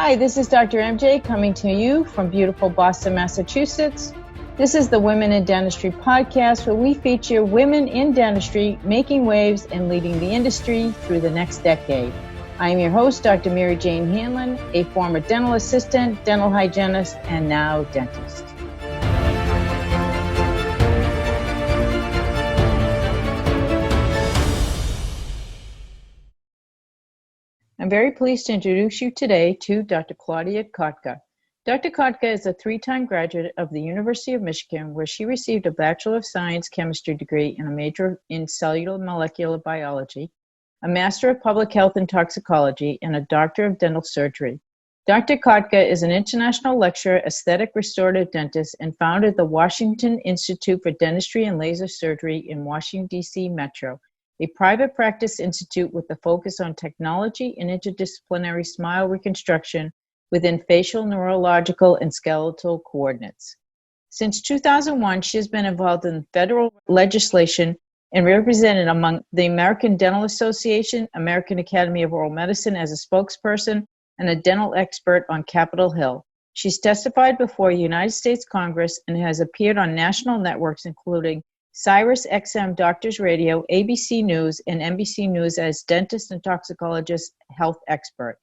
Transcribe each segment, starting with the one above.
Hi, this is Dr. MJ coming to you from beautiful Boston, Massachusetts. This is the Women in Dentistry podcast, where we feature women in dentistry making waves and leading the industry through the next decade. I am your host, Dr. Mary Jane Hanlon, a former dental assistant, dental hygienist, and now dentist. I'm very pleased to introduce you today to Dr. Claudia Cotca. Dr. Cotca is a three-time graduate of the University of Michigan, where she received a Bachelor of Science chemistry degree and a major in cellular molecular biology, a Master of Public Health and Toxicology, and a Doctor of Dental Surgery. Dr. Cotca is an international lecturer, aesthetic restorative dentist, and founded the Washington Institute for Dentistry and Laser Surgery in Washington, D.C. Metro, a private practice institute with a focus on technology and interdisciplinary smile reconstruction within facial, neurological, and skeletal coordinates. Since 2001, she has been involved in federal legislation and represented among the American Dental Association, American Academy of Oral Medicine as a spokesperson, and a dental expert on Capitol Hill. She's testified before the United States Congress and has appeared on national networks including Sirius XM Doctors Radio, ABC News, and NBC News as dentist and toxicologist health expert.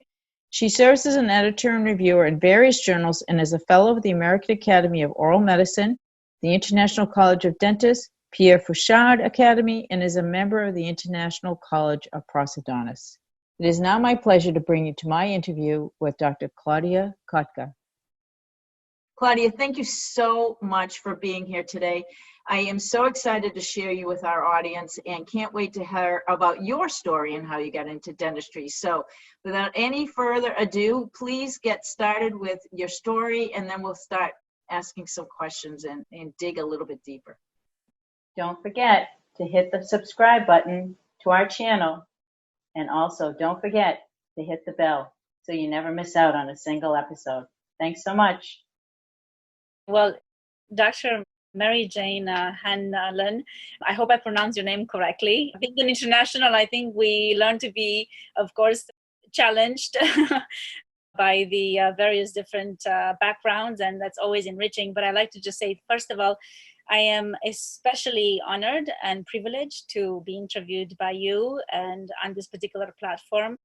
She serves as an editor and reviewer in various journals and is a fellow of the American Academy of Oral Medicine, the International College of Dentists, Pierre Fauchard Academy, and is a member of the International College of Prosthodontists. It is now my pleasure to bring you to my interview with Dr. Claudia Cotca. Claudia, thank you so much for being here today. I am so excited to share you with our audience and can't wait to hear about your story and how you got into dentistry. So without any further ado, please get started with your story and then we'll start asking some questions and dig a little bit deeper. Don't forget to hit the subscribe button to our channel, and also don't forget to hit the bell so you never miss out on a single episode. Thanks so much. Well, Dr. Mary Jane Hanlon, I hope I pronounced your name correctly. Being an international, I think we learn to be, of course, challenged by the various different backgrounds, and that's always enriching. But I like to just say, first of all, I am especially honored and privileged to be interviewed by you and on this particular platform,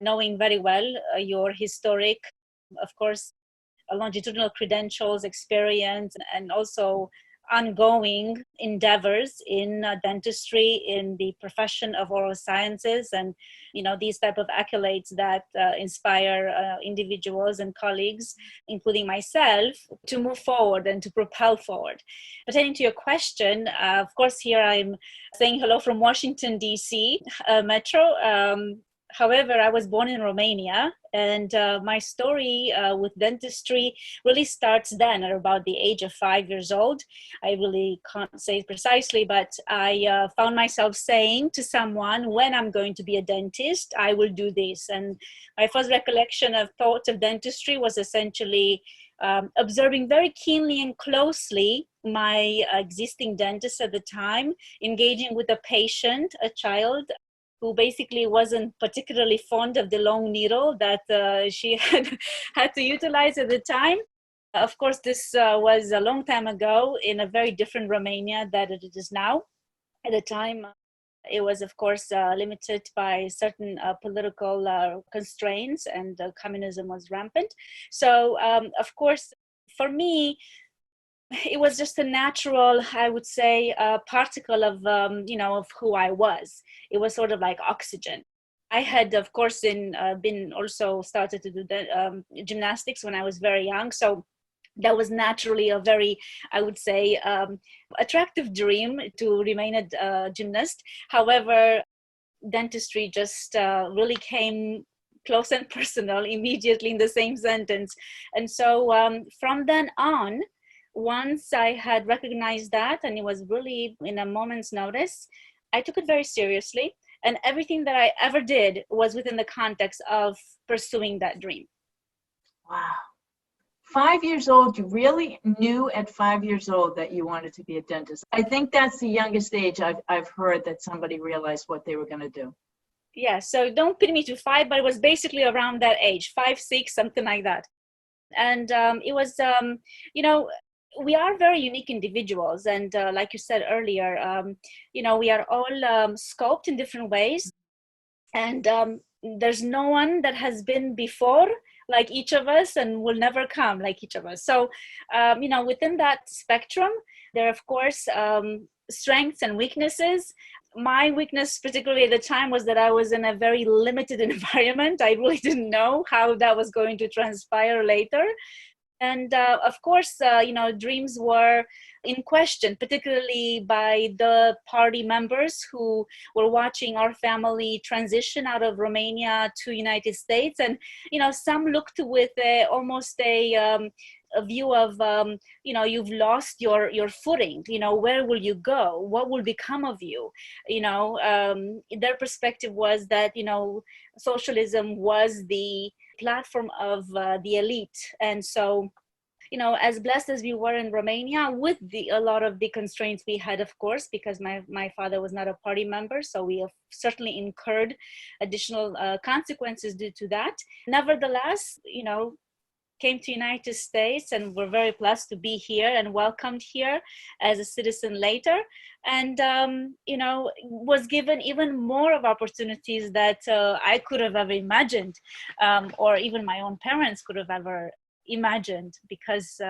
knowing very well your historic, of course, longitudinal credentials, experience, and also ongoing endeavors in dentistry, in the profession of oral sciences, and these type of accolades that inspire individuals and colleagues, including myself, to move forward and to propel forward. Pertaining to your question, of course, here I'm saying hello from Washington, D.C. Metro. However, I was born in Romania, and my story with dentistry really starts then at about the age of 5 years old. I really can't say precisely, but I found myself saying to someone, when I'm going to be a dentist, I will do this. And my first recollection of thoughts of dentistry was essentially observing very keenly and closely my existing dentist at the time, engaging with a patient, a child, who basically wasn't particularly fond of the long needle that she had to utilize at the time. Of course, this was a long time ago in a very different Romania than it is now. At the time, it was, of course, limited by certain political constraints, and communism was rampant. So, of course, for me, it was just a natural, I would say, particle of, of who I was. It was sort of like oxygen. I had, of course, been also started to do the, gymnastics when I was very young. So that was naturally a very, I would say, attractive dream to remain a gymnast. However, dentistry just really came close and personal immediately in the same sentence. And so from then on, once I had recognized that, and it was really in a moment's notice, I took it very seriously. And everything that I ever did was within the context of pursuing that dream. Wow. 5 years old, you really knew at 5 years old that you wanted to be a dentist. I think that's the youngest age I've heard that somebody realized what they were going to do. Yeah, so don't pin me to 5, but it was basically around that age, 5, 6, something like that. And it was, you know, we are very unique individuals. And like you said earlier, you know, we are all scoped in different ways. And there's no one that has been before like each of us and will never come like each of us. So, you know, within that spectrum, there are, of course, strengths and weaknesses. My weakness, particularly at the time, was that I was in a very limited environment. I really didn't know how that was going to transpire later. And of course, you know, dreams were in question, particularly by the party members who were watching our family transition out of Romania to United States. And, you know, some looked with almost a view of, you know, you've lost your footing, you know, where will you go? What will become of you? You know, their perspective was that, you know, socialism was the platform of the elite. And so, you know, as blessed as we were in Romania, with a lot of the constraints we had, of course, because my father was not a party member, so we have certainly incurred additional consequences due to that. Nevertheless, you know, came to United States and we're very blessed to be here and welcomed here as a citizen later. And, you know, was given even more of opportunities that I could have ever imagined, or even my own parents could have ever imagined, because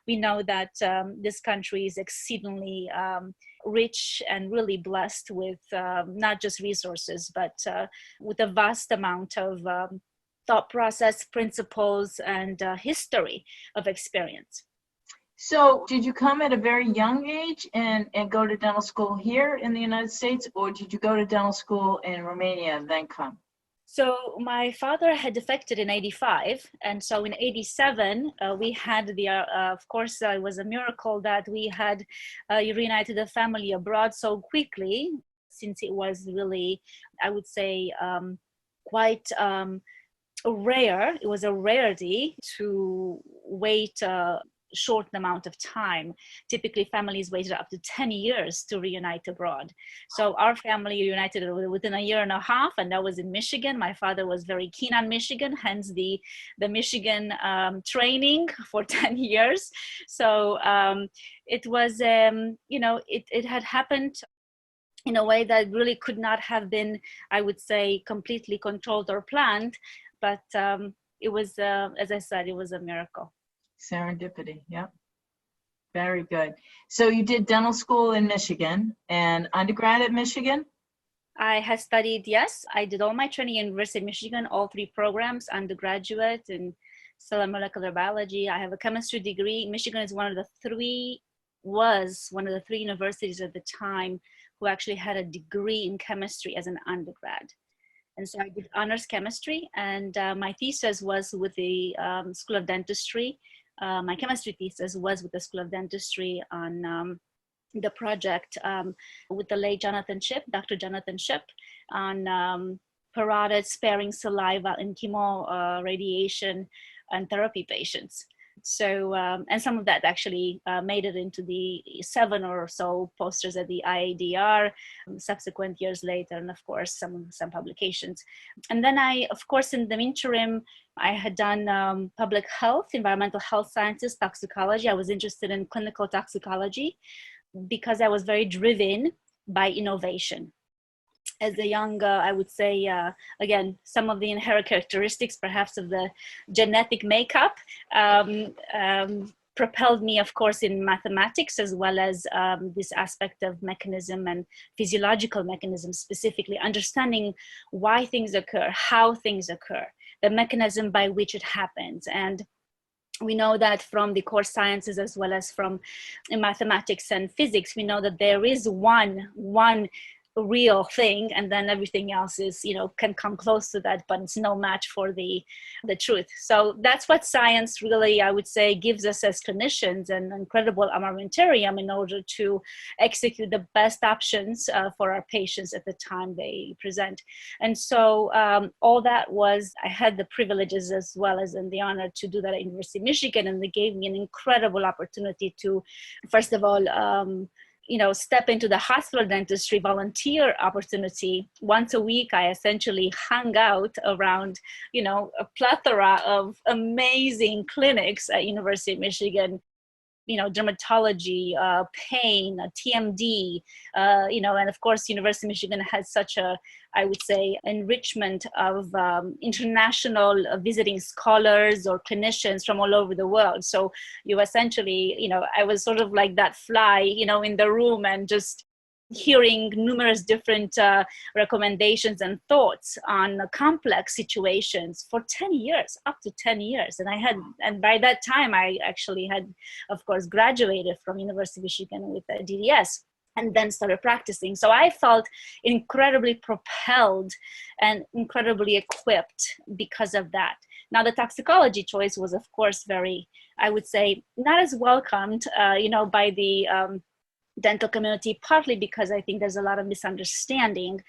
we know that this country is exceedingly rich and really blessed with not just resources, but with a vast amount of thought process, principles, and history of experience. So did you come at a very young age and go to dental school here in the United States, or did you go to dental school in Romania and then come? So my father had defected in 85. And so in 87, we had the, of course, it was a miracle that we had reunited the family abroad so quickly, since it was really, I would say, quite rare. It was a rarity to wait a short amount of time. Typically, families waited up to 10 years to reunite abroad. So our family reunited within a year and a half, and that was in Michigan. My father was very keen on Michigan, hence the Michigan training for 10 years. So it was, you know, it had happened in a way that really could not have been, I would say, completely controlled or planned. But it was, as I said, it was a miracle. Serendipity, yeah. Very good. So you did dental school in Michigan and undergrad at Michigan? I had studied, yes, I did all my training in University of Michigan, all 3 programs, undergraduate in cellular molecular biology. I have a chemistry degree. Michigan is was one of the 3 universities at the time who actually had a degree in chemistry as an undergrad. And so I did honors chemistry, and my thesis was with the School of Dentistry. My chemistry thesis was with the School of Dentistry on the project with the late Dr. Jonathan Shipp, on parotid sparing saliva in chemo radiation and therapy patients. So, and some of that actually made it into the 7 or so posters at the IADR subsequent years later, and of course some publications. And then I, of course, in the interim, I had done public health, environmental health sciences, toxicology. I was interested in clinical toxicology because I was very driven by innovation. As a young, I would say, again, some of the inherent characteristics, perhaps, of the genetic makeup propelled me, of course, in mathematics, as well as this aspect of mechanism and physiological mechanism, specifically understanding why things occur, how things occur, the mechanism by which it happens. And we know that from the core sciences, as well as from mathematics and physics, we know that there is one real thing, and then everything else is, you know, can come close to that, but it's no match for the truth. So that's what science really, I would say, gives us as clinicians, an incredible armamentarium in order to execute the best options for our patients at the time they present. And so all that was, I had the privileges as well as and the honor to do that at University of Michigan, and they gave me an incredible opportunity to, first of all, step into the hospital dentistry volunteer opportunity. Once a week, I essentially hung out around, a plethora of amazing clinics at University of Michigan, dermatology, pain, TMD, and of course, University of Michigan has such a, I would say, enrichment of international visiting scholars or clinicians from all over the world. So you essentially, I was sort of like that fly, in the room and just hearing numerous different recommendations and thoughts on complex situations for 10 years, up to 10 years. And by that time, I actually had, of course, graduated from University of Michigan with a DDS and then started practicing. So I felt incredibly propelled and incredibly equipped because of that. Now, the toxicology choice was, of course, very, I would say, not as welcomed, by the dental community, partly because I think there's a lot of misunderstanding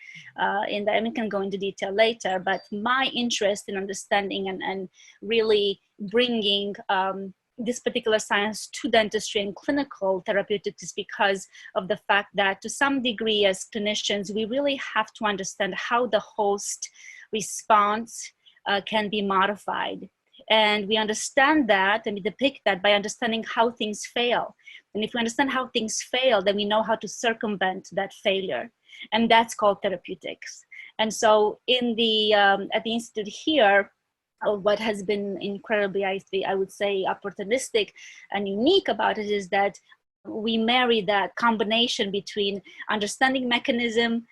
in that, and we can go into detail later, but my interest in understanding and really bringing this particular science to dentistry and clinical therapeutics is because of the fact that to some degree as clinicians, we really have to understand how the host response can be modified. And we understand that and we depict that by understanding how things fail. And if we understand how things fail, then we know how to circumvent that failure. And that's called therapeutics. And so in the at the Institute here, what has been incredibly, I would say, opportunistic and unique about it is that we marry that combination between understanding mechanism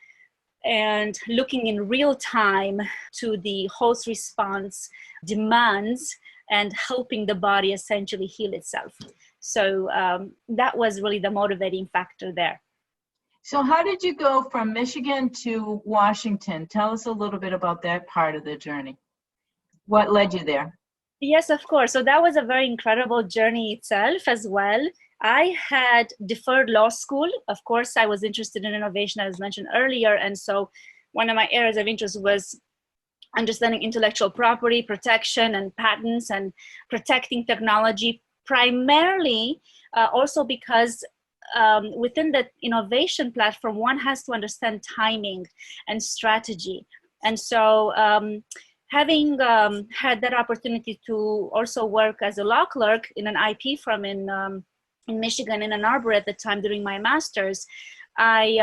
and looking in real time to the host response demands and helping the body essentially heal itself. So that was really the motivating factor there. So how did you go from Michigan to Washington? Tell us a little bit about that part of the journey. What led you there? Yes, of course. So that was a very incredible journey itself as well. I had deferred law school. Of course, I was interested in innovation, as mentioned earlier. And so one of my areas of interest was understanding intellectual property, protection and patents and protecting technology, primarily also because within the innovation platform, one has to understand timing and strategy. And so having had that opportunity to also work as a law clerk in an IP firm in Michigan, in Ann Arbor at the time during my master's, I,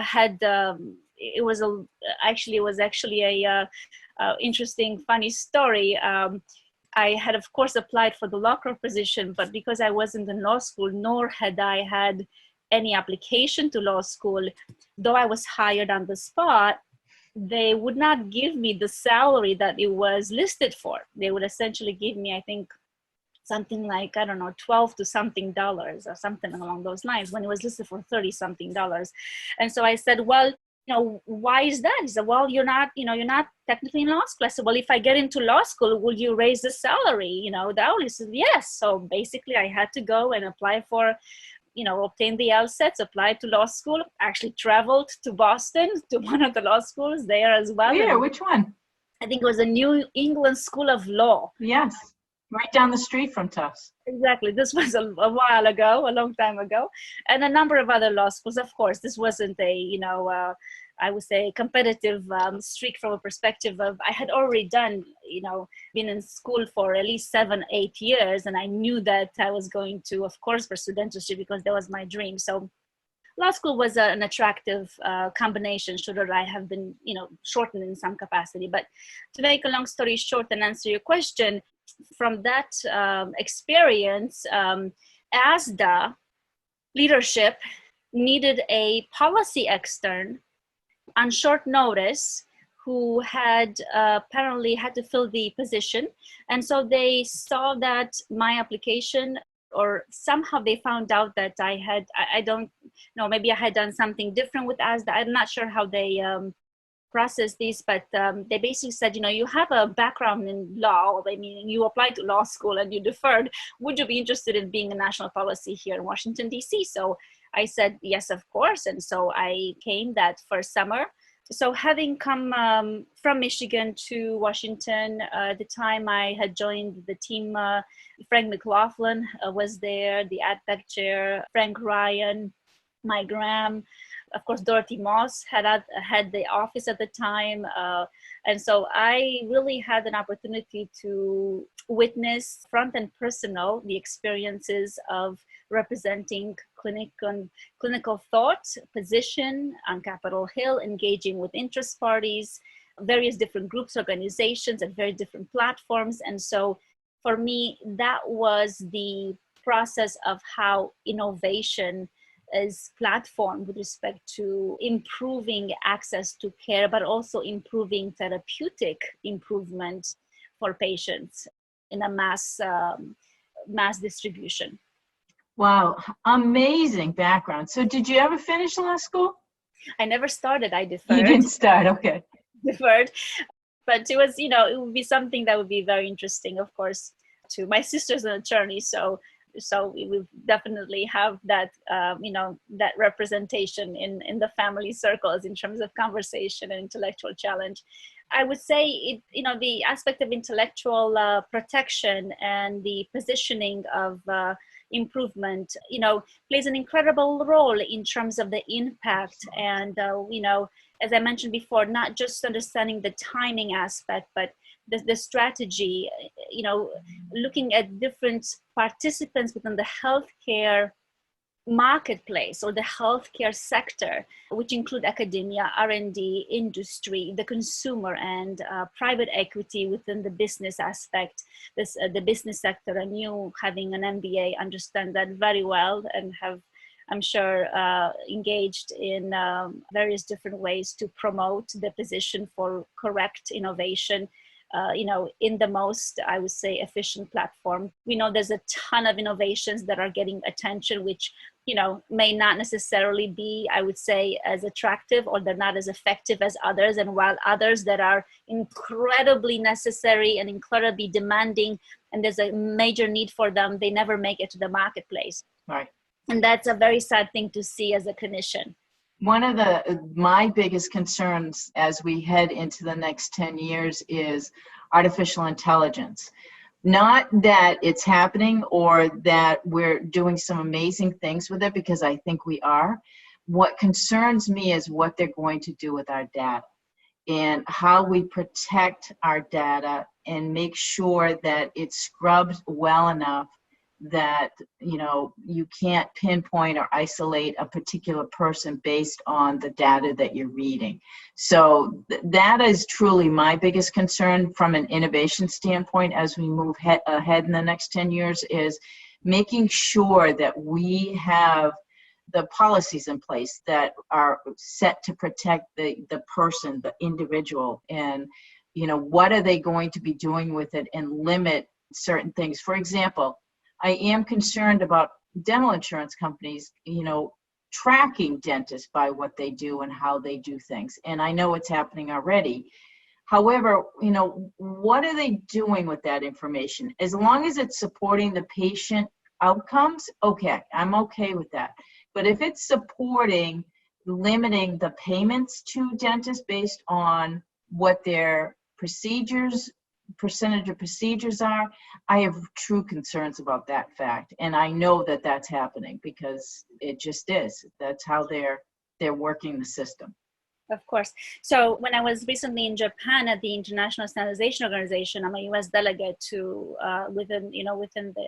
had, it was actually a interesting, funny story. I had, of course, applied for the law clerk position, but because I wasn't in law school, nor had I had any application to law school, though I was hired on the spot, they would not give me the salary that it was listed for. They would essentially give me, I think, something like, I don't know, 12 to something dollars or something along those lines when it was listed for 30 something dollars. And so I said, well, why is that? He said, well, you're not technically in law school. I said, well, if I get into law school, will you raise the salary? The hourly? He said, yes. So basically I had to go and apply for, obtain the LSATs, applied to law school, actually traveled to Boston to one of the law schools there as well. Yeah, which one? I think it was the New England School of Law. Yes. Right down the street from Tufts. Exactly. This was a while ago, a long time ago. And a number of other law schools. Of course, this wasn't a, I would say, competitive streak from a perspective of, I had already done, been in school for at least 7-8 years. And I knew that I was going to, of course, pursue dentistry because that was my dream. So law school was an attractive combination, should I have been, shortened in some capacity. But to make a long story short and answer your question, from that experience, ASDA leadership needed a policy extern on short notice who had apparently had to fill the position. And so they saw that my application, or somehow they found out that I don't know, maybe I had done something different with ASDA. I'm not sure how they process these, but they basically said, you have a background in law. I mean, you applied to law school and you deferred. Would you be interested in being a national policy here in Washington, D.C.? So I said, yes, of course. And so I came that first summer. So having come from Michigan to Washington, at the time I had joined the team, Frank McLaughlin was there, the AdTech chair, Frank Ryan, Mike Graham, of course, Dorothy Moss had the office at the time. And so I really had an opportunity to witness front and personal the experiences of representing clinical thought, position on Capitol Hill, engaging with interest parties, various different groups, organizations, and very different platforms. And so for me, that was the process of how innovation is platformed with respect to improving access to care, but also improving therapeutic improvement for patients in a mass distribution. Wow, amazing background. So did you ever finish law school? I never started, I deferred. You didn't start, okay. Deferred. But it was, it would be something that would be very interesting, of course, to my sister's an attorney. So we will definitely have that, that representation in the family circles in terms of conversation and intellectual challenge. I would say the aspect of intellectual protection and the positioning of improvement, plays an incredible role in terms of the impact. And, as I mentioned before, not just understanding the timing aspect, but the strategy, looking at different participants within the healthcare marketplace or the healthcare sector, which include academia, R&D, industry, the consumer, and private equity within the business aspect, the business sector. And you, having an MBA, understand that very well and have, I'm sure, engaged in various different ways to promote the position for correct innovation, in the most, I would say, efficient platform. We know there's a ton of innovations that are getting attention, which, may not necessarily be, I would say, as attractive, or they're not as effective as others. And while others that are incredibly necessary and incredibly demanding, and there's a major need for them, they never make it to the marketplace. Right. And that's a very sad thing to see as a clinician. One of my biggest concerns as we head into the next 10 years is artificial intelligence. Not that it's happening or that we're doing some amazing things with it, because I think we are. What concerns me is what they're going to do with our data and how we protect our data and make sure that it's scrubbed well enough that you can't pinpoint or isolate a particular person based on the data that you're reading. So that is truly my biggest concern from an innovation standpoint as we move ahead in the next 10 years, is making sure that we have the policies in place that are set to protect the person, the individual, and what are they going to be doing with it and limit certain things. For example, I am concerned about dental insurance companies, tracking dentists by what they do and how they do things. And I know it's happening already. However, what are they doing with that information? As long as it's supporting the patient outcomes, okay, I'm okay with that. But if it's supporting limiting the payments to dentists based on what their percentage of procedures are, I have true concerns about that fact. And I know that that's happening because it just is. That's how they're working the system. Of course. So when I was recently in Japan at the International Standardization Organization, I'm a U.S. delegate to within the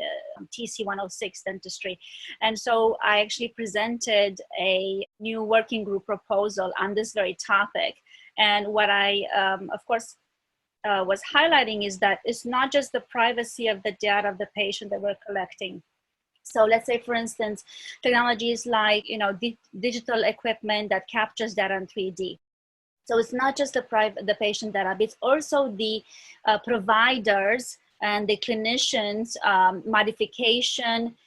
TC 106 dentistry. And so I actually presented a new working group proposal on this very topic. And what I, of course, was highlighting is that it's not just the privacy of the data of the patient that we're collecting. So let's say, for instance, technologies like, digital equipment that captures data in 3D. So it's not just the patient data, but it's also the providers and the clinicians, modification,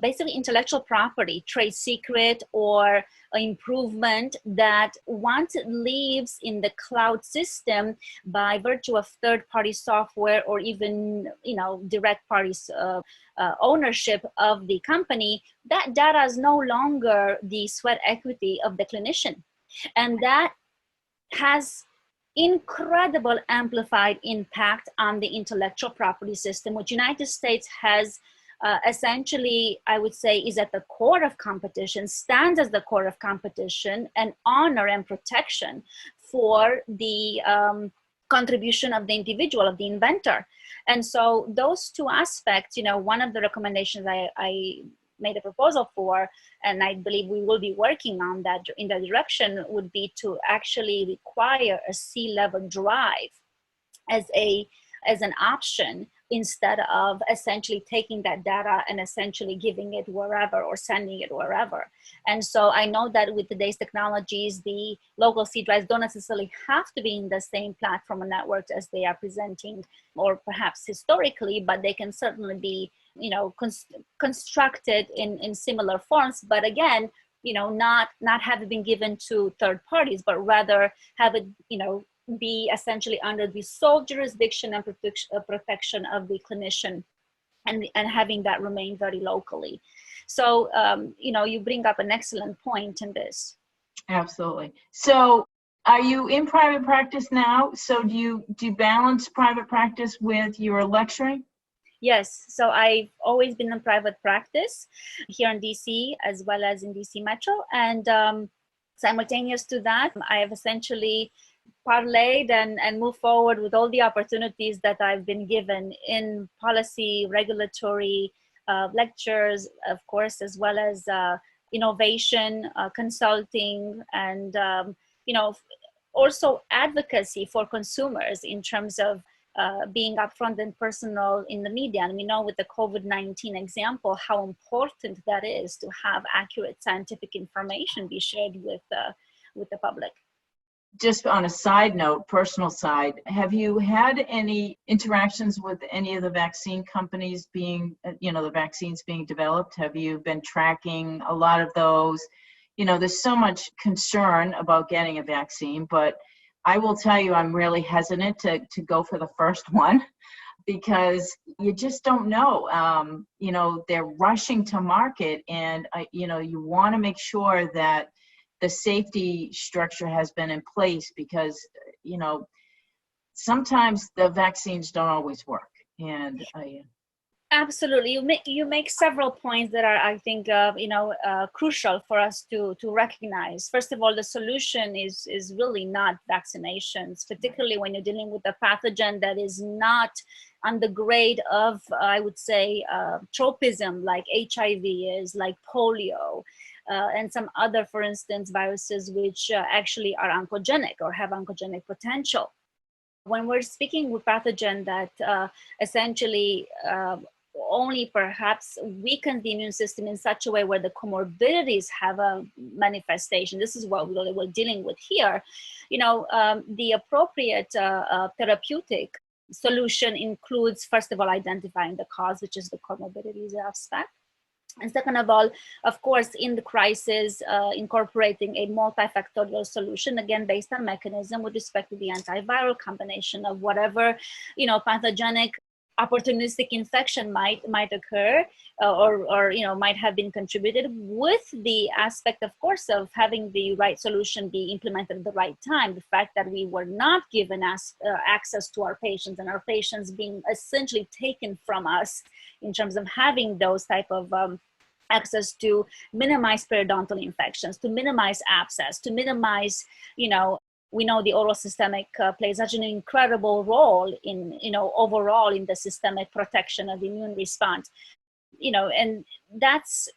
basically intellectual property, trade secret, or improvement that once it lives in the cloud system by virtue of third-party software or even direct parties ownership of the company, that data is no longer the sweat equity of the clinician. And that has incredible amplified impact on the intellectual property system, which United States has essentially, I would say, is at the core of competition, stands as the core of competition and honor and protection for the contribution of the individual, of the inventor. And so those two aspects, one of the recommendations I made a proposal for, and I believe we will be working on that in that direction, would be to actually require a C-level drive as an option, instead of essentially taking that data and essentially giving it wherever or sending it wherever. And so I know that with today's technologies, the local C drives don't necessarily have to be in the same platform or network as they are presenting, or perhaps historically, but they can certainly be, constructed in similar forms. But again, not have it been given to third parties, but rather have it, be essentially under the sole jurisdiction and protection of the clinician, and having that remain very locally. So, you bring up an excellent point in this. Absolutely. So are you in private practice now? So do you balance private practice with your lecturing? Yes, so I've always been in private practice here in DC as well as in DC Metro. And simultaneous to that, I have essentially parlayed and moved forward with all the opportunities that I've been given in policy, regulatory, lectures, of course, as well as innovation, consulting, and also advocacy for consumers in terms of being upfront and personal in the media. And we know with the COVID-19 example how important that is to have accurate scientific information be shared with the public. Just on a side note, personal side, have you had any interactions with any of the vaccine companies being, the vaccines being developed? Have you been tracking a lot of those? There's so much concern about getting a vaccine, but I will tell you, I'm really hesitant to go for the first one because you just don't know. They're rushing to market, and you want to make sure that the safety structure has been in place, because sometimes the vaccines don't always work. And Absolutely, you make several points that are, I think, crucial for us to recognize. First of all, the solution is really not vaccinations, particularly when you're dealing with a pathogen that is not on the grade of, I would say, tropism, like HIV is, like polio, and some other, for instance, viruses which actually are oncogenic or have oncogenic potential. When we're speaking with pathogen that essentially only perhaps weaken the immune system in such a way where the comorbidities have a manifestation, this is what we're dealing with here. The appropriate therapeutic solution includes, first of all, identifying the cause, which is the comorbidities aspect. And second of all, of course, in the crisis, incorporating a multifactorial solution, again, based on mechanism with respect to the antiviral combination of whatever, pathogenic opportunistic infection might occur or might have been contributed, with the aspect, of course, of having the right solution be implemented at the right time. The fact that we were not given access to our patients, and our patients being essentially taken from us in terms of having those type of access to minimize periodontal infections, to minimize abscess, to minimize, we know the oral systemic plays such an incredible role in, overall in the systemic protection of the immune response, and that's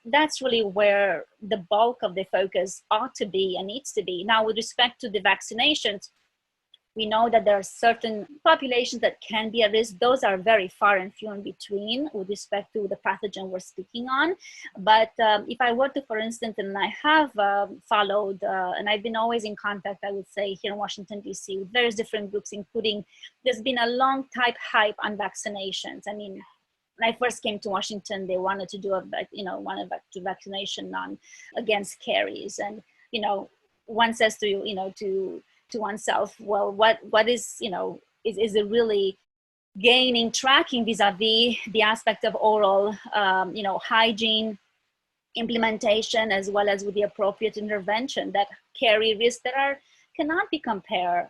really where the bulk of the focus ought to be and needs to be. Now, with respect to the vaccinations, we know that there are certain populations that can be at risk. Those are very far and few in between with respect to the pathogen we're speaking on. But if I were to, for instance, and I have followed, and I've been always in contact, I would say, here in Washington, D.C., with various different groups, including, there's been a long type hype on vaccinations. I mean, when I first came to Washington, they wanted to do vaccination against caries. And, one says to oneself, well, what is, is it really gaining tracking vis-a-vis the aspect of oral, hygiene, implementation, as well as with the appropriate intervention that carry risks that are cannot be compared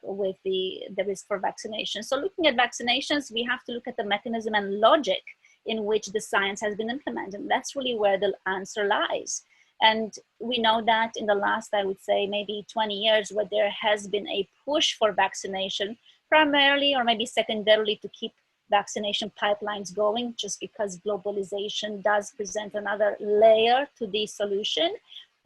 with the risk for vaccination. So looking at vaccinations, we have to look at the mechanism and logic in which the science has been implemented. And that's really where the answer lies. And we know that in the last, I would say, maybe 20 years, where there has been a push for vaccination, primarily or maybe secondarily to keep vaccination pipelines going, just because globalization does present another layer to the solution.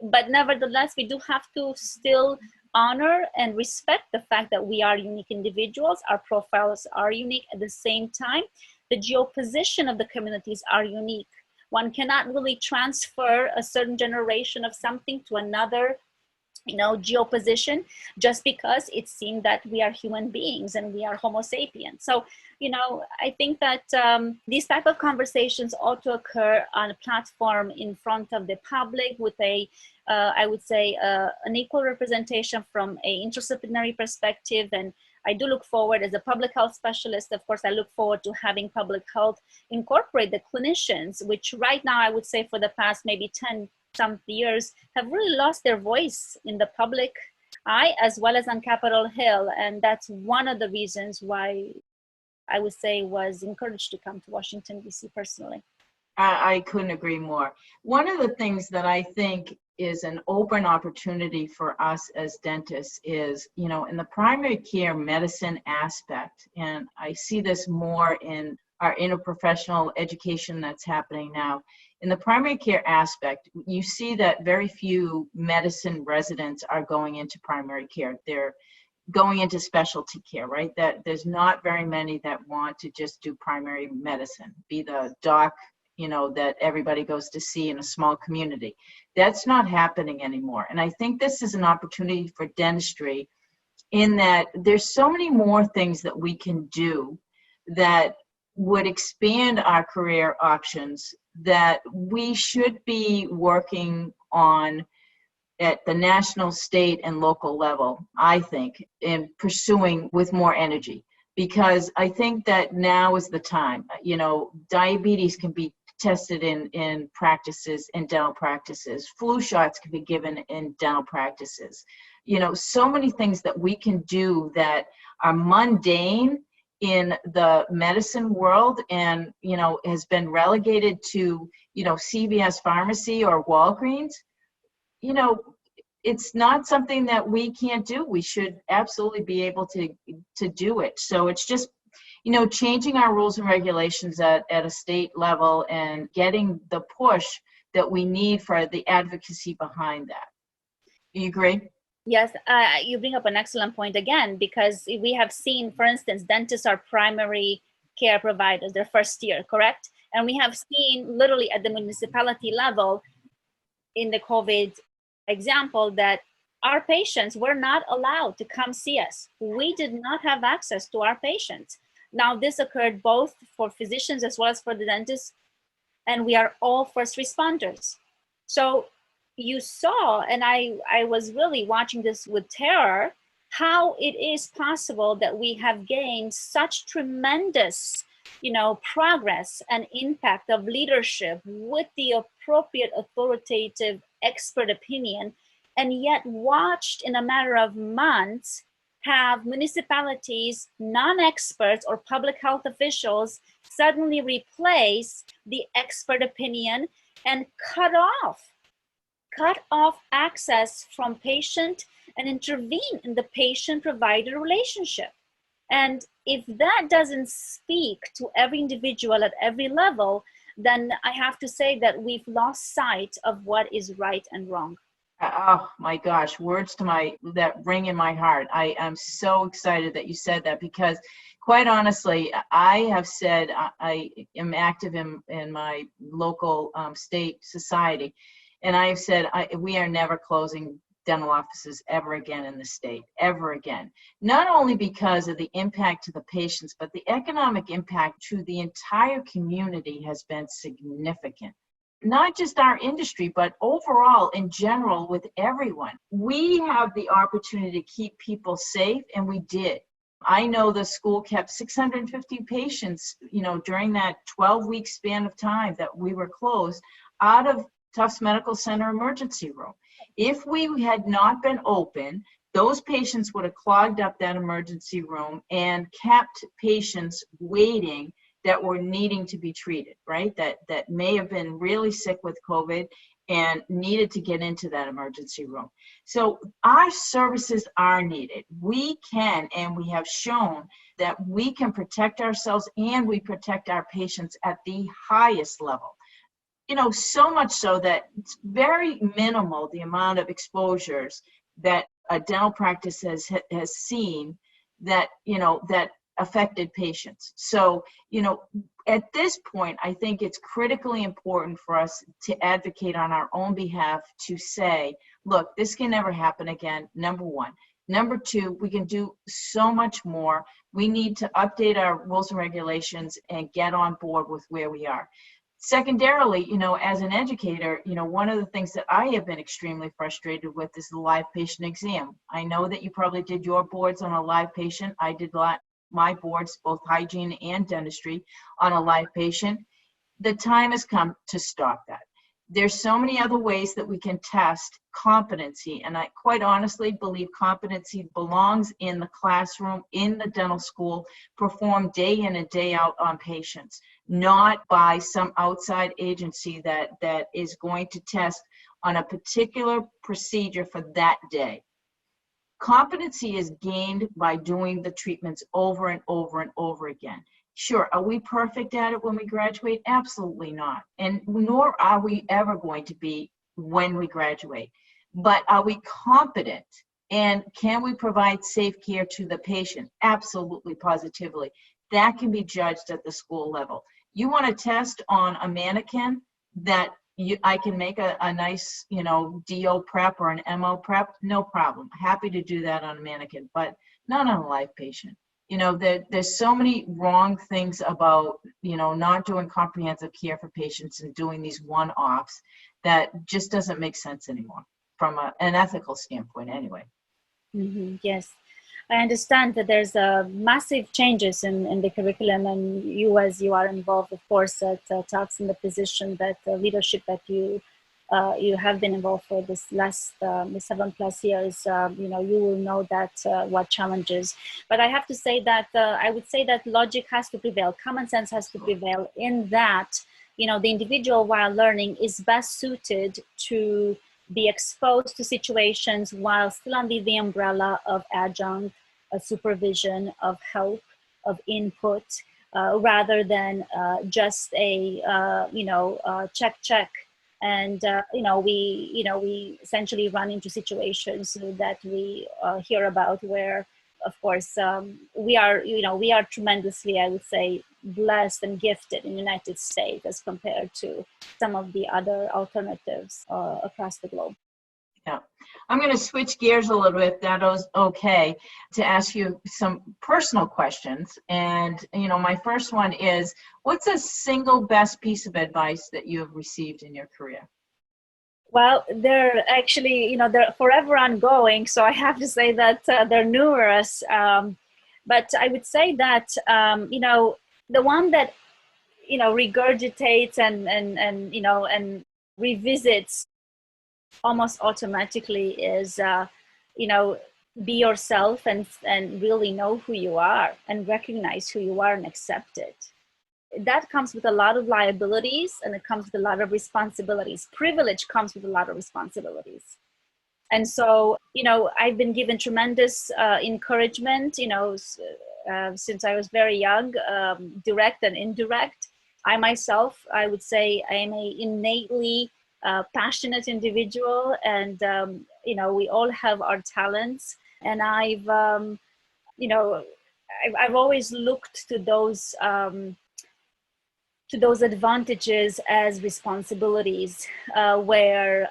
But nevertheless, we do have to still honor and respect the fact that we are unique individuals. Our profiles are unique. At the same time, the geoposition of the communities are unique. One cannot really transfer a certain generation of something to another, geoposition, just because it seemed that we are human beings and we are Homo sapiens. So, I think that these type of conversations ought to occur on a platform in front of the public with I would say, an equal representation from a interdisciplinary perspective. And I do look forward, as a public health specialist, of course, I look forward to having public health incorporate the clinicians, which right now I would say for the past maybe 10 some years have really lost their voice in the public eye as well as on Capitol Hill. And that's one of the reasons why I would say was encouraged to come to Washington, D.C. personally. I couldn't agree more. One of the things that I think is an open opportunity for us as dentists is, in the primary care medicine aspect, and I see this more in our interprofessional education that's happening now. In the primary care aspect, you see that very few medicine residents are going into primary care. They're going into specialty care, right? That there's not very many that want to just do primary medicine, be the doc, that everybody goes to see in a small community. That's not happening anymore. And I think this is an opportunity for dentistry in that there's so many more things that we can do that would expand our career options that we should be working on at the national, state, and local level, I think, in pursuing with more energy. Because I think that now is the time. Diabetes can be tested in practices, in dental practices. Flu shots can be given in dental practices. So many things that we can do that are mundane in the medicine world and, has been relegated to, CVS pharmacy or Walgreens. It's not something that we can't do. We should absolutely be able to do it. So it's just, changing our rules and regulations at a state level and getting the push that we need for the advocacy behind that. Do you agree? Yes, you bring up an excellent point again, because we have seen, for instance, dentists are primary care providers, their first year, correct? And we have seen literally at the municipality level in the COVID example that our patients were not allowed to come see us. We did not have access to our patients. Now, this occurred both for physicians as well as for the dentists, and we are all first responders. So you saw, and I was really watching this with terror, how it is possible that we have gained such tremendous, progress and impact of leadership with the appropriate authoritative expert opinion, and yet watched in a matter of months have municipalities, non-experts or public health officials suddenly replace the expert opinion and cut off access from patient and intervene in the patient-provider relationship. And if that doesn't speak to every individual at every level, then I have to say that we've lost sight of what is right and wrong. Oh my gosh, words that ring in my heart. I am so excited that you said that, because quite honestly, I have said I am active in my local state society, and I have said we are never closing dental offices ever again in the state, ever again. Not only because of the impact to the patients, but the economic impact to the entire community has been significant. Not just our industry, but overall in general with everyone. We have the opportunity to keep people safe, and we did. I know the school kept 650 patients, during that 12-week span of time that we were closed, out of Tufts Medical Center emergency room. If we had not been open, those patients would have clogged up that emergency room and kept patients waiting that were needing to be treated, right? That may have been really sick with COVID and needed to get into that emergency room. So our services are needed. We can, and we have shown that we can protect ourselves and we protect our patients at the highest level. You know, so much so that it's very minimal the amount of exposures that a dental practice has seen that, you know, that affected patients. So, you know, at this point, I think it's critically important for us to advocate on our own behalf to say, look, this can never happen again, number one. Number two, we can do so much more. We need to update our rules and regulations and get on board with where we are. Secondarily, you know, as an educator, you know, one of the things that I have been extremely frustrated with is the live patient exam. I know that you probably did your boards on a live patient. I did my boards, both hygiene and dentistry, on a live patient. The time has come to stop that. There's so many other ways that we can test competency, and I quite honestly believe competency belongs in the classroom, in the dental school, performed day in and day out on patients, not by some outside agency that is going to test on a particular procedure for that day. Competency is gained by doing the treatments over and over and over again. Sure, are we perfect at it when we graduate? Absolutely not. And nor are we ever going to be when we graduate. But are we competent? And can we provide safe care to the patient? Absolutely, positively. That can be judged at the school level. You want to test on a mannequin that I can make a nice, you know, DO prep or an MO prep? No problem. Happy to do that on a mannequin, but not on a live patient. You know, there's so many wrong things about, you know, not doing comprehensive care for patients and doing these one-offs that just doesn't make sense anymore from an ethical standpoint anyway. Mm-hmm. Yes, I understand that there's massive changes in the curriculum, and you, as you are involved, of course, at talks in the position that leadership that you have been involved for this last 7+ years, you know, you will know that what challenges. But I have to say that I would say that logic has to prevail, common sense has to prevail, in that, you know, the individual while learning is best suited to be exposed to situations while still under the umbrella of adjunct, supervision, of help, of input, rather than just a check. And we essentially run into situations that we hear about where, of course, we are tremendously, I would say, blessed and gifted in the United States as compared to some of the other alternatives across the globe. Yeah, I'm going to switch gears a little bit, if that is okay, to ask you some personal questions. And, you know, my first one is, what's the single best piece of advice that you have received in your career? Well, they're actually, you know, they're forever ongoing. So I have to say that they're numerous. But I would say that, you know, the one that, you know, regurgitates and revisits almost automatically is, you know, be yourself and really know who you are and recognize who you are and accept it. That comes with a lot of liabilities, and it comes with a lot of responsibilities. Privilege comes with a lot of responsibilities. And so, you know, I've been given tremendous encouragement, you know, since I was very young, direct and indirect. I myself, I would say, I am an innately passionate individual, and, you know, we all have our talents. And I've always looked to those advantages as responsibilities, where,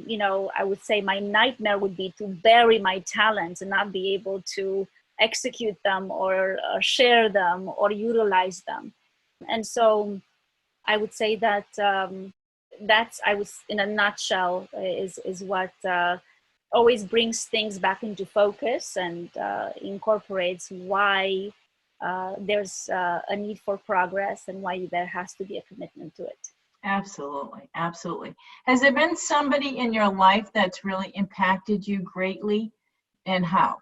you know, I would say my nightmare would be to bury my talents and not be able to execute them or share them or utilize them. And so I would say that that's, I was, in a nutshell, is what always brings things back into focus and incorporates why there's a need for progress and why there has to be a commitment to it. Absolutely, absolutely. Has there been somebody in your life that's really impacted you greatly and how?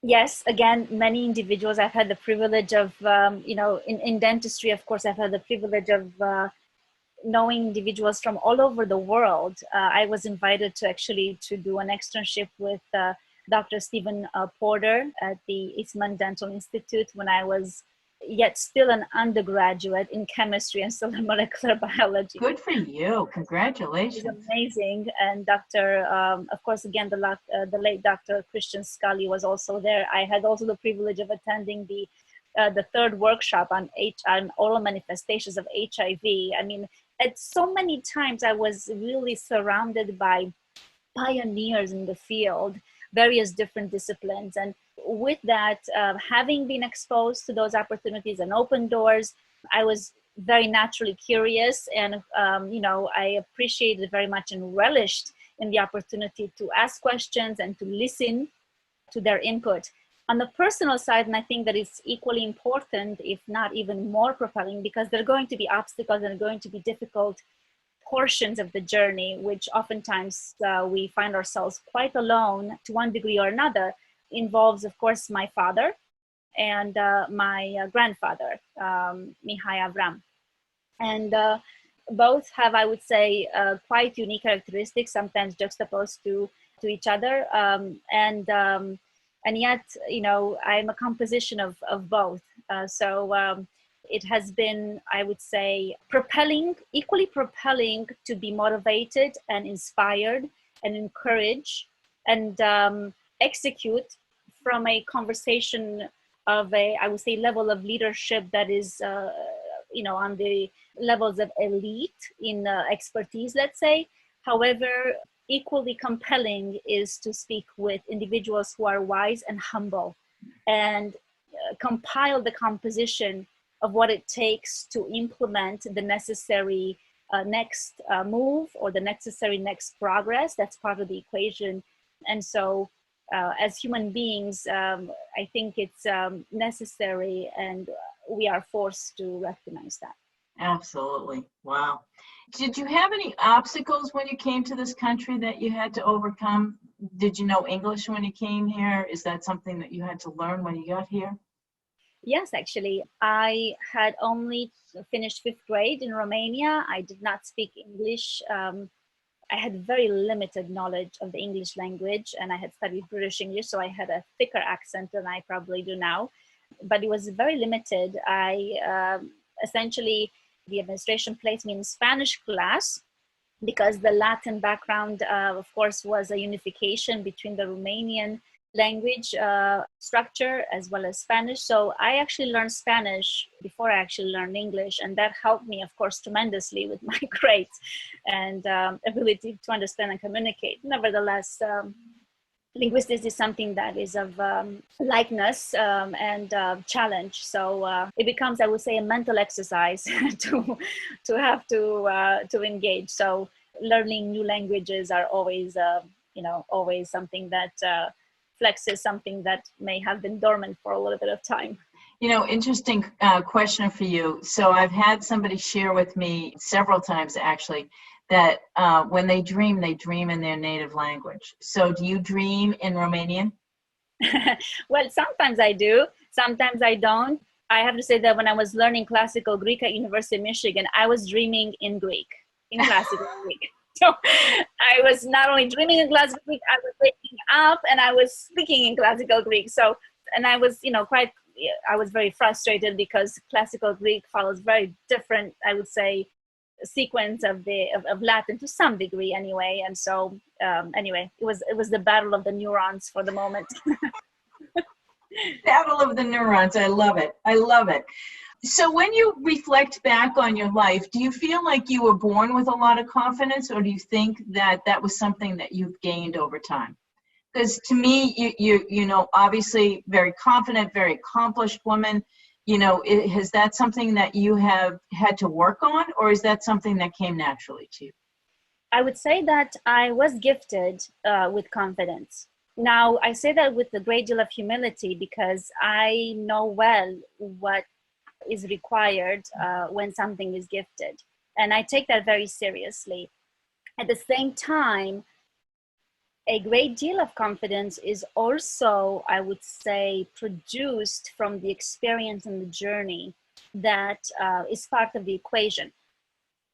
Yes, again, many individuals. I've had the privilege of, in dentistry, of course, I've had the privilege of knowing individuals from all over the world. I was invited to do an externship with Dr. Stephen Porter at the Eastman Dental Institute when I was yet still an undergraduate in chemistry and cellular molecular biology. Good for you. It was Congratulations. amazing. And of course, again, the late Dr. Christian Scully was also there. I had also the privilege of attending the third workshop on oral manifestations of HIV. I mean, at so many times I was really surrounded by pioneers in the field, various different disciplines. And with that, having been exposed to those opportunities and open doors, I was very naturally curious, and I appreciated very much and relished in the opportunity to ask questions and to listen to their input. On the personal side, and I think that it's equally important, if not even more propelling, because there are going to be obstacles and are going to be difficult portions of the journey, which oftentimes we find ourselves quite alone to one degree or another, involves, of course, my father and my grandfather, Mihai Avram. And both have, I would say, quite unique characteristics, sometimes juxtaposed to each other. And yet, I'm a composition of both. So it has been, I would say, equally propelling to be motivated and inspired and encouraged and execute from a conversation of I would say, level of leadership that is, on the levels of elite in expertise, let's say. However, equally compelling is to speak with individuals who are wise and humble and compile the composition of what it takes to implement the necessary next move or the necessary next progress. That's part of the equation. And so as human beings, I think it's necessary, and we are forced to recognize that. Absolutely. Wow. Did you have any obstacles when you came to this country that you had to overcome? Did you know English when you came here? Is that something that you had to learn when you got here? Yes, actually, I had only finished 5th grade in Romania. I did not speak English. I had very limited knowledge of the English language, and I had studied British English, so I had a thicker accent than I probably do now. But it was very limited. I essentially, the administration placed me in Spanish class because the Latin background, of course, was a unification between the Romanian language structure as well as Spanish. So I actually learned Spanish before I actually learned English, and that helped me, of course, tremendously with my grades and ability to understand and communicate. Nevertheless, linguistics is something that is of likeness and challenge. So it becomes, I would say, a mental exercise to have to engage. So learning new languages are always, always something that flexes something that may have been dormant for a little bit of time. Interesting question for you. So I've had somebody share with me several times, actually, that when they dream in their native language. So do you dream in Romanian? Well, sometimes I do, sometimes I don't. I have to say that when I was learning classical Greek at University of Michigan, I was dreaming in Greek, in classical Greek. So I was not only dreaming in classical Greek, I was waking up and I was speaking in classical Greek. So, and I was, I was very frustrated because classical Greek follows very different, I would say, sequence of Latin to some degree anyway. And so anyway, it was the battle of the neurons for the moment. Battle of the neurons. I love it. I love it. So when you reflect back on your life, do you feel like you were born with a lot of confidence, or do you think that that was something that you've gained over time? Because to me, you obviously very confident, very accomplished woman. Is that something that you have had to work on, or is that something that came naturally to you? I would say that I was gifted with confidence. Now, I say that with a great deal of humility because I know well what is required when something is gifted. And I take that very seriously. At the same time, A great deal of confidence is also, I would say, produced from the experience and the journey that is part of the equation,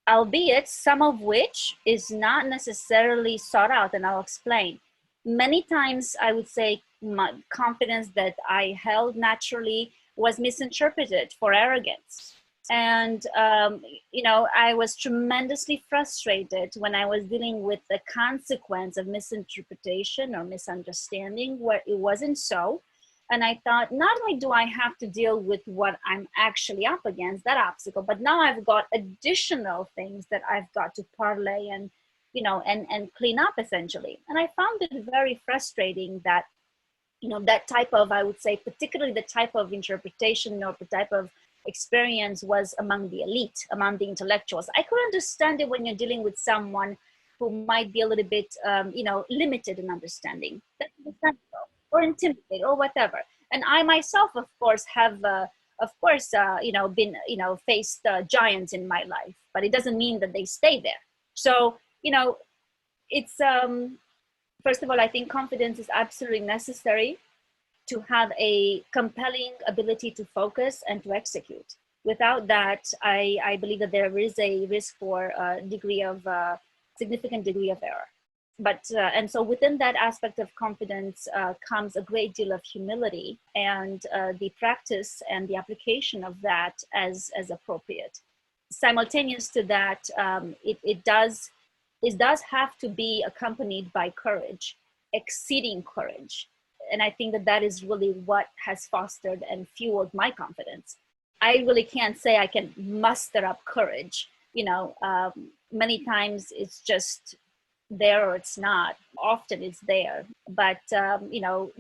albeit some of which is not necessarily sought out, and I'll explain. Many times, I would say, my confidence that I held naturally was misinterpreted for arrogance. And, I was tremendously frustrated when I was dealing with the consequence of misinterpretation or misunderstanding where it wasn't so. And I thought, not only do I have to deal with what I'm actually up against, that obstacle, but now I've got additional things that I've got to parlay and, and clean up essentially. And I found it very frustrating that, that type of, I would say, particularly the type of interpretation or the type of experience was among the elite, among the intellectuals. I could understand it when you're dealing with someone who might be a little bit, limited in understanding. That's understandable, or intimidated, or whatever. And I myself, of course, have, been, faced giants in my life, but it doesn't mean that they stay there. So, it's, first of all, I think confidence is absolutely necessary to have a compelling ability to focus and to execute. Without that, I believe that there is a risk for a significant degree of error. But, and so within that aspect of confidence comes a great deal of humility and the practice and the application of that as appropriate. Simultaneous to that, it does have to be accompanied by courage, exceeding courage. And I think that is really what has fostered and fueled my confidence. I really can't say I can muster up courage. Many times it's just there or it's not. Often it's there. But,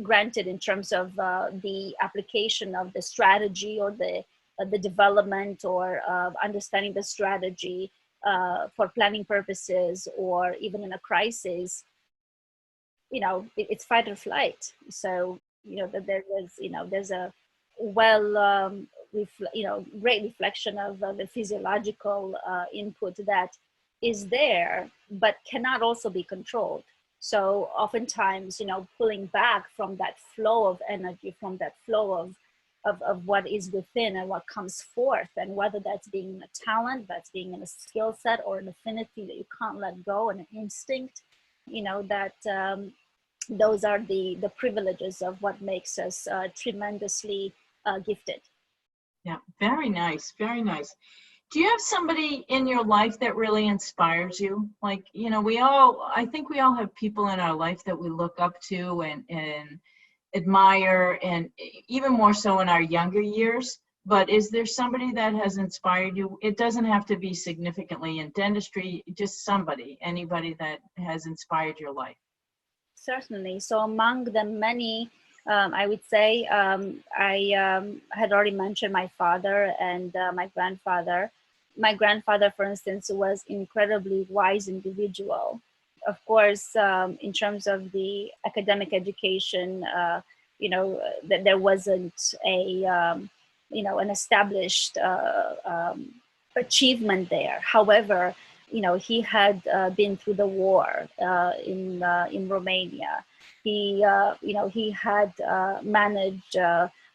granted, in terms of the application of the strategy or the development or understanding the strategy for planning purposes or even in a crisis, it's fight or flight. So, that there's a great reflection of the physiological input that is there, but cannot also be controlled. So oftentimes, pulling back from that flow of energy, from that flow of what is within and what comes forth, and whether that's being a talent, that's being in a skill set or an affinity that you can't let go, and an instinct, those are the privileges of what makes us tremendously gifted. Yeah, very nice, very nice. Do you have somebody in your life that really inspires you? Like, I think we all have people in our life that we look up to and admire, and even more so in our younger years. But is there somebody that has inspired you? It doesn't have to be significantly in dentistry, just anybody that has inspired your life. Certainly. So among the many, I would say, I had already mentioned my father and my grandfather. My grandfather, for instance, was incredibly wise individual. Of course, in terms of the academic education, that there wasn't an established achievement there. However, he had been through the war in Romania. He had managed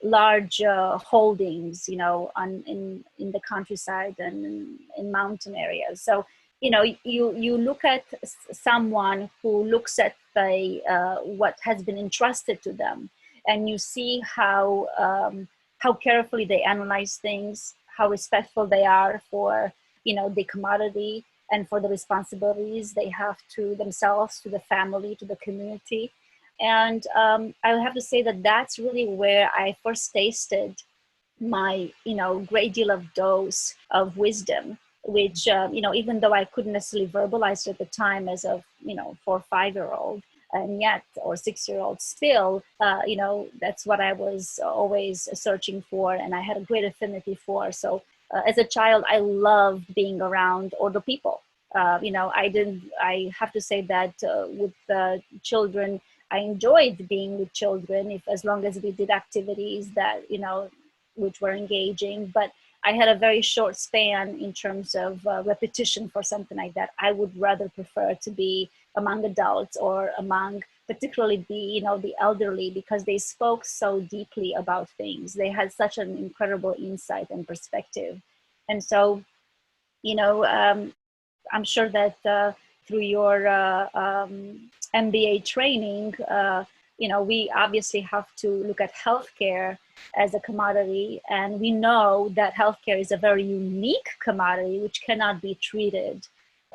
large holdings, in the countryside and in mountain areas. So, you look at someone who looks at what has been entrusted to them, and you see how carefully they analyze things, how respectful they are for, the commodity and for the responsibilities they have to themselves, to the family, to the community. And I would have to say that that's really where I first tasted my, great deal of dose of wisdom, which, even though I couldn't necessarily verbalize it at the time as a, 4 or 5-year-old, and yet, or 6-year-old still, that's what I was always searching for, and I had a great affinity for. So as a child, I loved being around older people. I have to say that with children, I enjoyed being with children, as long as we did activities that, which were engaging, but I had a very short span in terms of repetition for something like that. I would rather prefer to be among adults or among particularly the elderly, because they spoke so deeply about things. They had such an incredible insight and perspective. And so, I'm sure that through your MBA training, we obviously have to look at healthcare as a commodity, and we know that healthcare is a very unique commodity which cannot be treated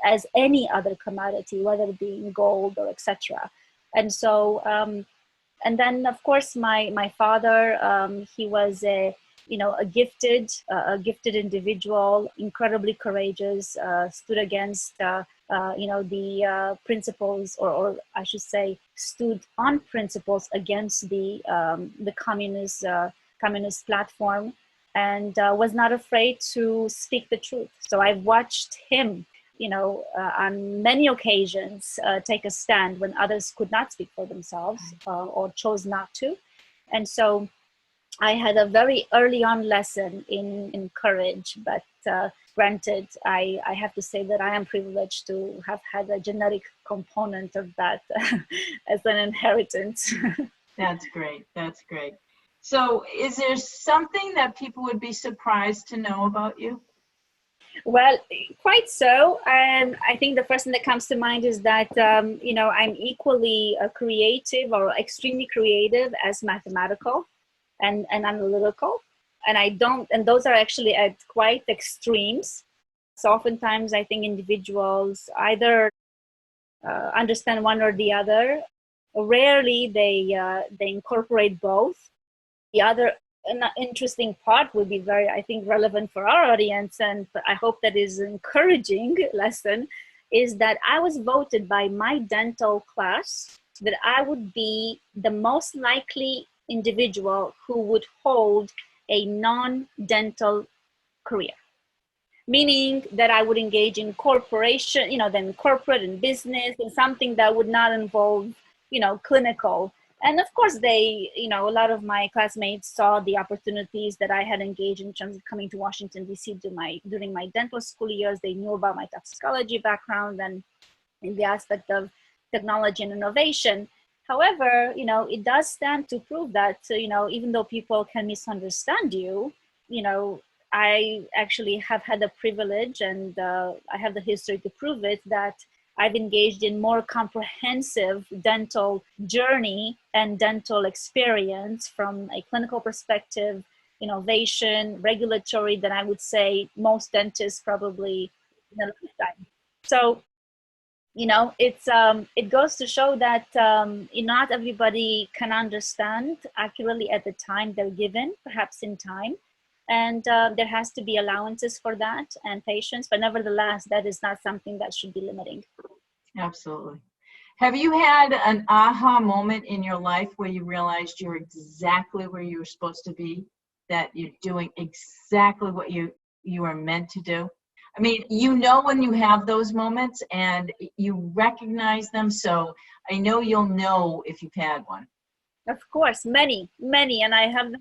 as any other commodity, whether it be in gold or etc. And so, and then of course my father, he was a gifted individual, incredibly courageous, stood against the principles, or I should say, stood on principles against the communist platform, and was not afraid to speak the truth. So I've watched him, on many occasions, take a stand when others could not speak for themselves, or chose not to. And so I had a very early on lesson in courage, but granted, I have to say that I am privileged to have had a genetic component of that as an inheritance. That's great. That's great. So is there something that people would be surprised to know about you? Well, quite so. And I think the first thing that comes to mind is that, I'm equally creative, or extremely creative, as mathematical and analytical. And those are actually at quite extremes. So oftentimes I think individuals either understand one or the other. Rarely they incorporate both. The other interesting part would be very, I think, relevant for our audience, and I hope that is an encouraging lesson, is that I was voted by my dental class that I would be the most likely individual who would hold a non-dental career. Meaning that I would engage in corporation, then corporate and business, and something that would not involve, clinical. And of course, a lot of my classmates saw the opportunities that I had engaged in terms of coming to Washington, D.C. during my dental school years. They knew about my toxicology background and in the aspect of technology and innovation. However, it does stand to prove that, even though people can misunderstand you, I actually have had the privilege, and I have the history to prove it, that I've engaged in more comprehensive dental journey and dental experience from a clinical perspective, innovation, regulatory, than I would say most dentists probably in a lifetime. So, it goes to show that not everybody can understand accurately at the time they're given, perhaps in time. And there has to be allowances for that and patience, but nevertheless, that is not something that should be limiting. Absolutely. Have you had an aha moment in your life where you realized you're exactly where you were supposed to be, that you're doing exactly what you are meant to do? I mean, when you have those moments and you recognize them, so I know you'll know if you've had one. Of course, many, and I have,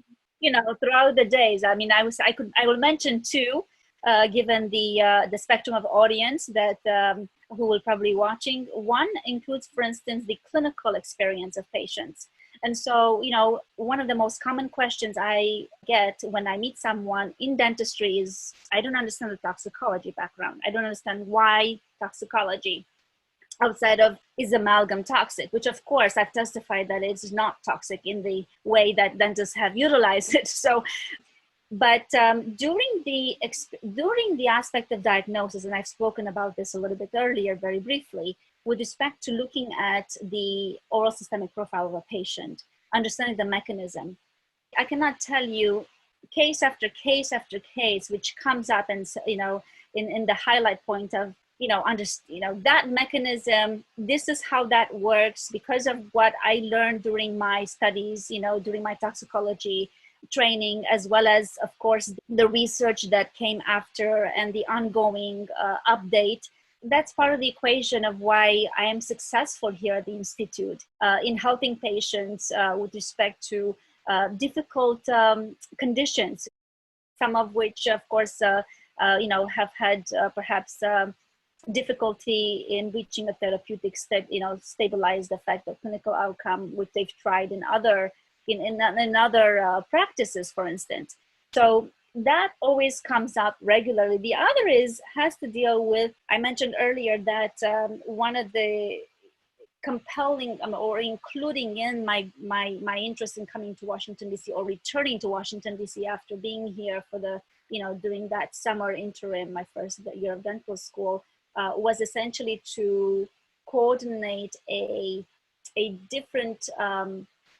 throughout the days. I mean, I will mention two, given the spectrum of audience that who will probably be watching. One includes, for instance, the clinical experience of patients. And so, one of the most common questions I get when I meet someone in dentistry is, I don't understand the toxicology background. I don't understand why toxicology, outside of, is amalgam toxic, which of course I've testified that it's not toxic in the way that dentists have utilized it. So, but during the aspect of diagnosis, and I've spoken about this a little bit earlier, very briefly, with respect to looking at the oral systemic profile of a patient, understanding the mechanism, I cannot tell you case after case after case, which comes up and, in the highlight point of, that mechanism, this is how that works because of what I learned during my studies, during my toxicology training, as well as, of course, the research that came after and the ongoing update. That's part of the equation of why I am successful here at the Institute in helping patients with respect to difficult conditions, some of which, of course, have had perhaps difficulty in reaching a therapeutic stabilized effect or clinical outcome, which they've tried in other practices, for instance. So that always comes up regularly. The other has to deal with, I mentioned earlier that one of the compelling or including in my interest in coming to Washington, D.C. or returning to Washington, D.C. after being here for during that summer interim, my first year of dental school, was essentially to coordinate a different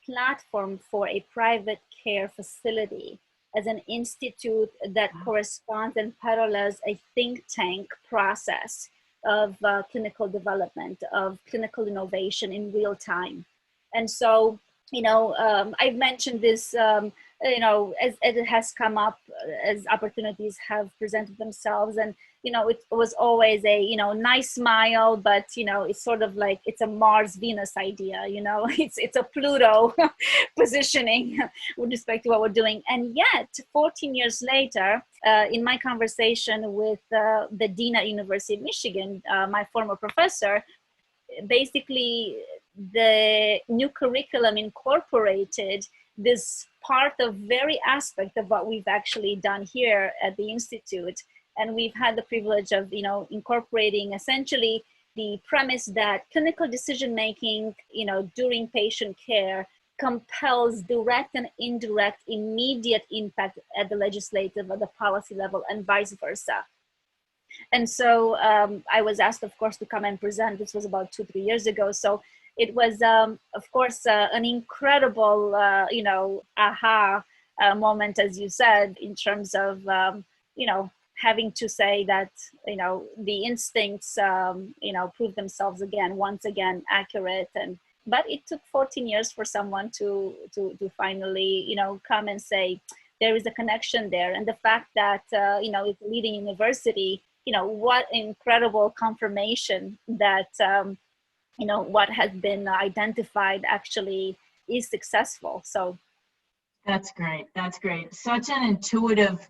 platform for a private care facility as an institute that corresponds and parallels a think tank process of clinical development, of clinical innovation in real time. And so, I've mentioned this, as it has come up, as opportunities have presented themselves. And, it was always a, nice smile, but, it's sort of like, it's a Mars-Venus idea, it's a Pluto positioning with respect to what we're doing. And yet, 14 years later, in my conversation with the dean at University of Michigan, my former professor, basically the new curriculum incorporated this part of very aspect of what we've actually done here at the Institute. And we've had the privilege of, incorporating essentially the premise that clinical decision-making, during patient care compels direct and indirect immediate impact at the legislative or the policy level and vice versa. And so I was asked, of course, to come and present. This was about 2-3 years ago. So it was, of course, an incredible, aha moment, as you said, in terms of, having to say that, the instincts, prove themselves once again, accurate. But it took 14 years for someone to finally, come and say, there is a connection there. And the fact that, it's a leading university, what incredible confirmation that, what has been identified actually is successful. So that's great. That's great. Such an intuitive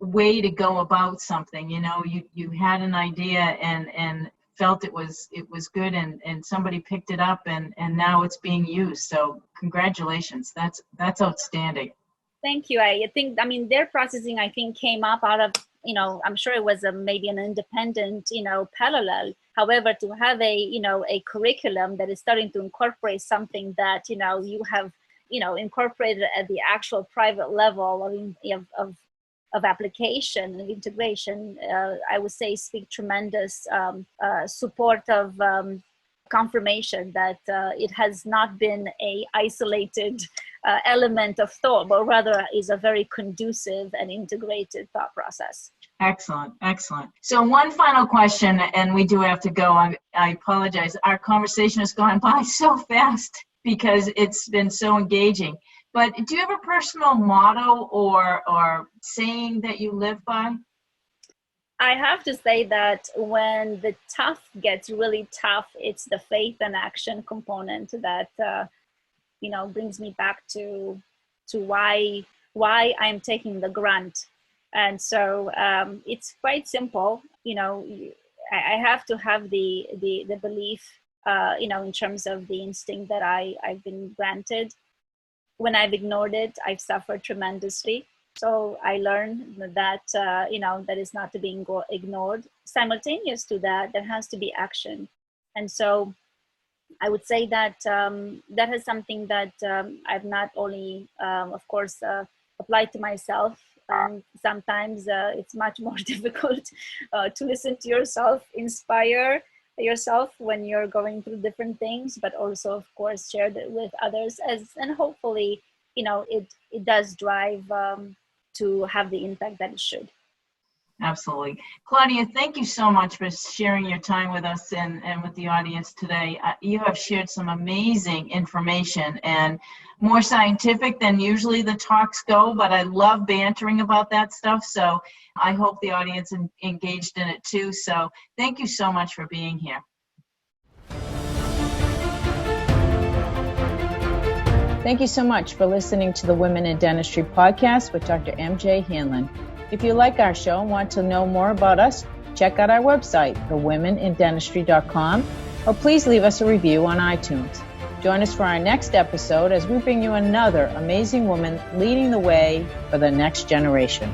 way to go about something. You had an idea and felt it was good, and somebody picked it up, and now it's being used. So congratulations. That's outstanding. Thank you. I think, their processing, came up out of, I'm sure it was maybe an independent, parallel. However, to have a curriculum that is starting to incorporate something that, you have, incorporated at the actual private level of application and integration, I would say speak tremendous support of confirmation that it has not been a isolated element of thought, but rather is a very conducive and integrated thought process. Excellent, excellent. So one final question, and we do have to go. I apologize. Our conversation has gone by so fast because it's been so engaging. But do you have a personal motto or saying that you live by? I have to say that when the tough gets really tough, it's the faith and action component that brings me back to why I'm taking the grunt. And so it's quite simple. I have to have the belief, in terms of the instinct that I've been granted. When I've ignored it, I've suffered tremendously. So I learned that, that is not to be ignored. Simultaneous to that, there has to be action. And so I would say that that is something that I've not only, of course, applied to myself. Sometimes it's much more difficult to listen to yourself, inspire yourself when you're going through different things, but also, of course, share that with others, and hopefully, it does drive to have the impact that it should. Absolutely. Claudia, thank you so much for sharing your time with us and with the audience today. You have shared some amazing information and more scientific than usually the talks go, but I love bantering about that stuff. So I hope the audience engaged in it too. So thank you so much for being here. Thank you so much for listening to the Women in Dentistry podcast with Dr. MJ Hanlon. If you like our show and want to know more about us, check out our website, thewomenindentistry.com, or please leave us a review on iTunes. Join us for our next episode as we bring you another amazing woman leading the way for the next generation.